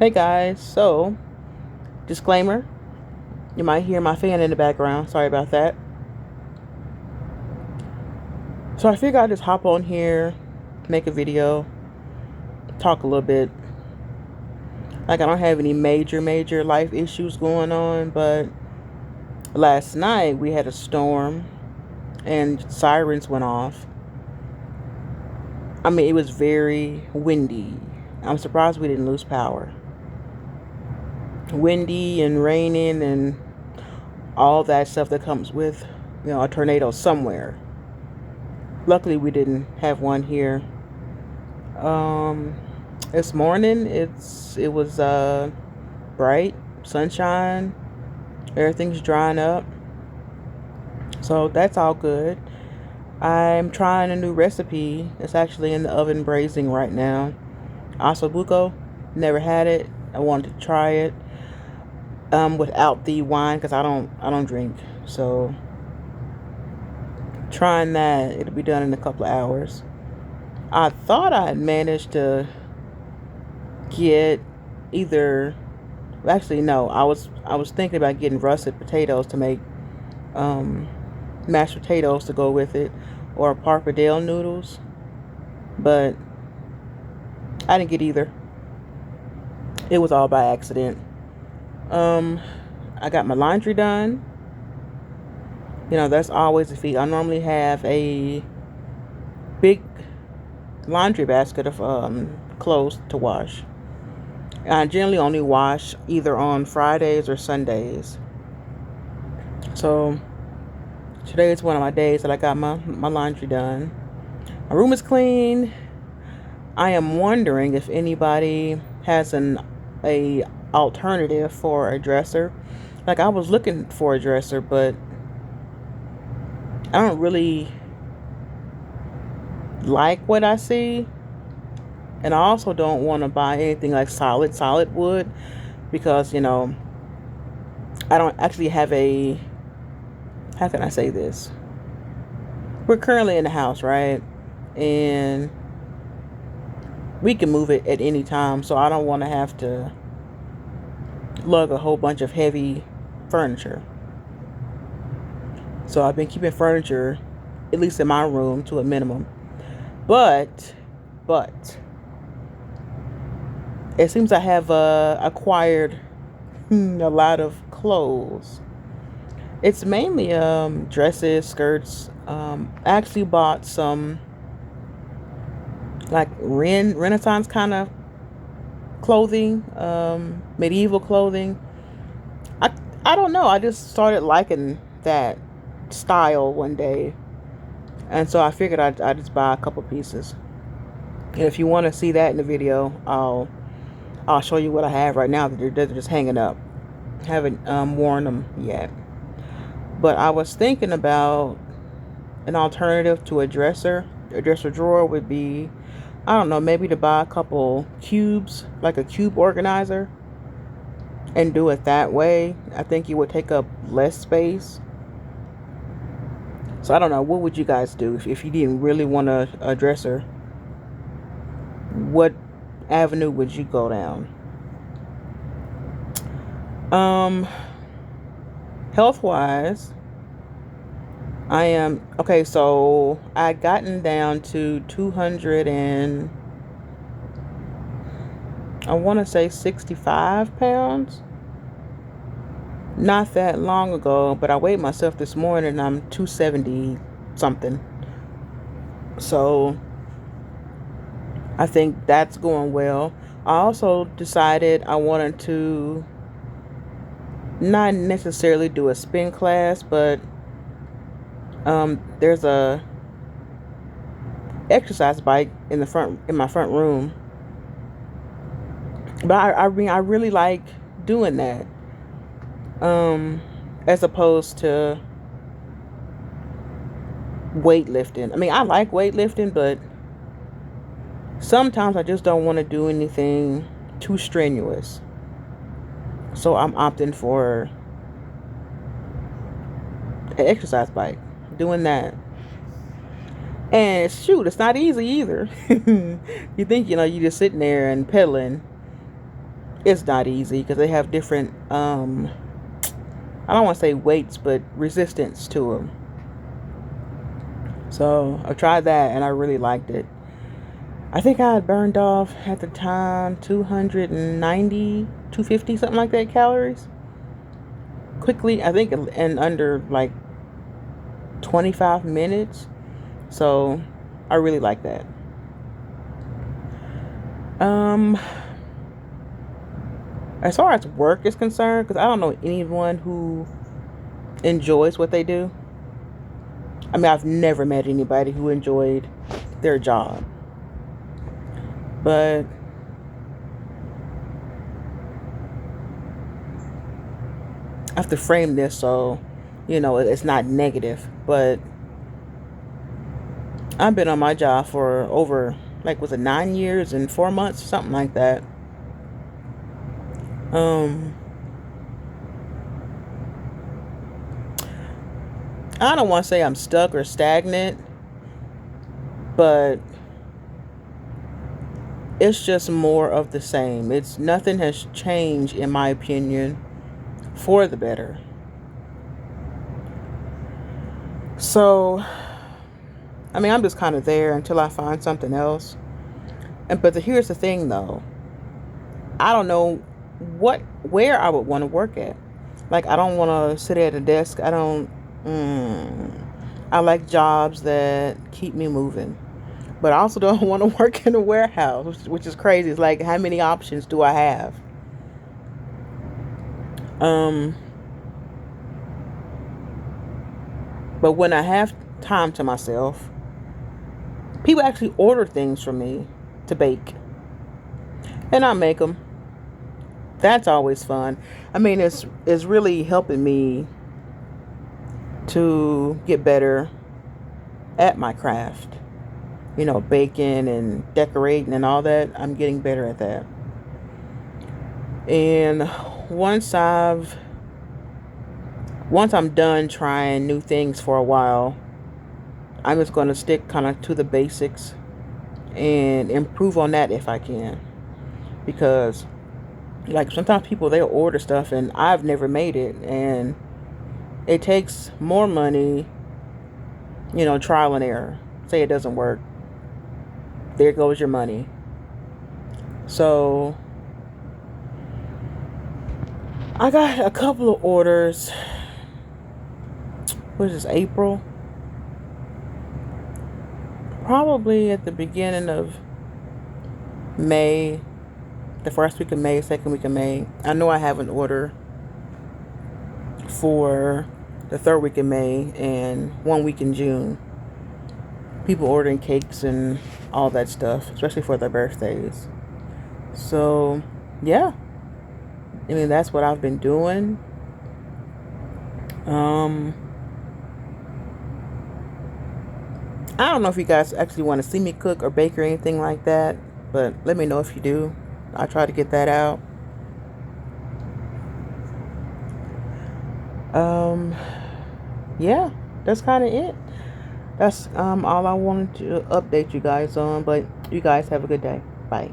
Hey guys, so disclaimer, you might hear my fan in the background. Sorry about that. So I figured I'd just hop on here, make a video, talk a little bit. Like I don't have any major life issues going on, but last night we had a storm and sirens went off. I mean, it was very windy. I'm surprised we didn't lose power. Windy and raining and all that stuff that comes with, a tornado somewhere. Luckily, we didn't have one here. This morning it was bright, sunshine, everything's drying up, so that's all good. I'm trying a new recipe. It's actually in the oven braising right now. Ossobuco, never had it. I wanted to try it without the wine because I don't drink. So trying that, it'll be done in a couple of hours. I thought I had managed to get either, actually no, I was thinking about getting russet potatoes to make mashed potatoes to go with it, or pappardelle noodles, but I didn't get either. It was all by accident. I got my laundry done. That's always a feat. I normally have a big laundry basket of clothes to wash. I generally only wash either on Fridays or Sundays. So today is one of my days that I got my laundry done. My room is clean. I am wondering if anybody has a alternative for a dresser. Like, I was looking for a dresser, but I don't really like what I see. And I also don't want to buy anything like solid wood because, I don't actually have how can I say this? We're currently in the house, right? And we can move it at any time. So I don't want to have to lug a whole bunch of heavy furniture. So I've been keeping furniture, at least in my room, to a minimum. But it seems I have acquired a lot of clothes. It's mainly dresses, skirts. I actually bought some like Renaissance kind of clothing, medieval clothing. I don't know. I just started liking that style one day, and so I figured I'd just buy a couple pieces. And if you want to see that in the video, I'll show you what I have right now. They're just hanging up. Haven't worn them yet. But I was thinking about an alternative to a dresser. A dresser drawer would be, I don't know, maybe to buy a couple cubes, like a cube organizer, and do it that way. I think it would take up less space. So I don't know. What would you guys do if you didn't really want a dresser? What avenue would you go down? Health wise, I am okay. So I gotten down to 200 and I want to say 65 pounds. Not that long ago, but I weighed myself this morning and I'm 270 something. So I think that's going well. I also decided I wanted to not necessarily do a spin class, but there's a exercise bike in my front room. But I mean, I really like doing that, as opposed to weightlifting. I mean, I like weightlifting, but sometimes I just don't want to do anything too strenuous. So I'm opting for an exercise bike, doing that. And shoot, it's not easy either. You think, you're just sitting there and pedaling. It's not easy because they have different, I don't want to say weights, but resistance to them. So I tried that and I really liked it. I think I had burned off at the time 290, 250, something like that calories. Quickly, I think in under like 25 minutes. So I really like that. Um, as far as work is concerned, because I don't know anyone who enjoys what they do. I mean, I've never met anybody who enjoyed their job. But I have to frame this so, it's not negative. But I've been on my job for over, like, was it 9 years and 4 months? Something like that. I don't want to say I'm stuck or stagnant, but it's just more of the same. Nothing has changed, in my opinion, for the better. So, I mean, I'm just kind of there until I find something else. But here's the thing, though. I don't know where I would want to work at. Like, I don't want to sit at a desk. I like jobs that keep me moving. But I also don't want to work in a warehouse, which is crazy. It's like, how many options do I have? But when I have time to myself, people actually order things from me to bake. And I make them. That's always fun. I mean, it's really helping me to get better at my craft. Baking and decorating and all that. I'm getting better at that. And once I'm done trying new things for a while, I'm just going to stick kind of to the basics and improve on that if I can. Because, like, sometimes people, they'll order stuff and I've never made it, and it takes more money, trial and error. Say it doesn't work, there goes your money. So I got a couple of orders. What is this, April? Probably at the beginning of May, the first week of May, second week of May. I know I have an order for the third week of May and 1 week in June. People ordering cakes and all that stuff, especially for their birthdays. So, yeah. I mean, that's what I've been doing. I don't know if you guys actually want to see me cook or bake or anything like that, but let me know if you do. I'll try to get that out. Yeah, that's kind of it. That's all I wanted to update you guys on, but you guys have a good day. Bye.